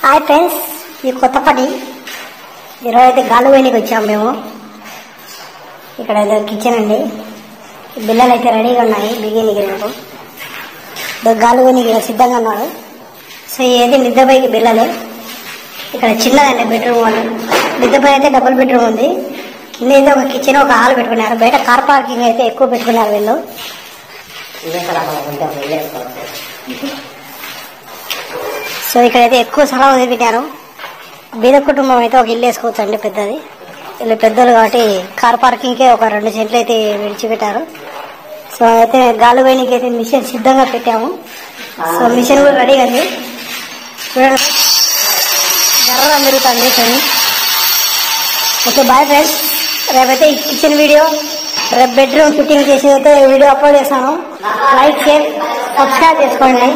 Hi friends, ఈ కొత్త పని ఈరోజు అయితే గాలి వేయడానికి వచ్చాము మేము. ఇక్కడ ఏదో కిచెన్ అండి, బిల్లలు అయితే రెడీగా ఉన్నాయి బిగినికి. రేపు గాలి వేయడానికి సిద్ధంగా ఉన్నారు. సో ఏది మిద్దెపైకి బిల్లలే. ఇక్కడ చిన్నదండి బెడ్రూమ్ వాళ్ళు, మిద్దెపై అయితే డబుల్ బెడ్రూమ్ ఉంది. కింద అయితే ఒక కిచెన్, ఒక హాల్ పెట్టుకున్నారు. బయట కార్ పార్కింగ్ అయితే ఎక్కువ పెట్టుకున్నారు వీళ్ళు. సో ఇక్కడైతే ఎక్కువ స్థలం వదిలిపెట్టారు. బీద కుటుంబం అయితే ఒక ఇల్లు వేసుకోవచ్చు అండి, పెద్దది. వీళ్ళు పెద్దలు కాబట్టి కార్ పార్కింగ్కే ఒక 2 సెంట్లు అయితే విడిచిపెట్టారు. సో అయితే గాలి వేయడానికి అయితే మిషన్ సిద్ధంగా పెట్టాము. సో మిషన్ కూడా రెడీ అండి, చూడండి జర్ర తిరుగుతుంది కానీ. ఓకే బాయ్ ఫ్రెండ్స్, రేపైతే ఈ కిచెన్ వీడియో, రేపు బెడ్రూమ్ ఫిట్టింగ్ చేసి అయితే వీడియో అప్లోడ్ చేస్తాను. లైక్, షేర్, సబ్స్క్రైబ్ చేసుకోండి.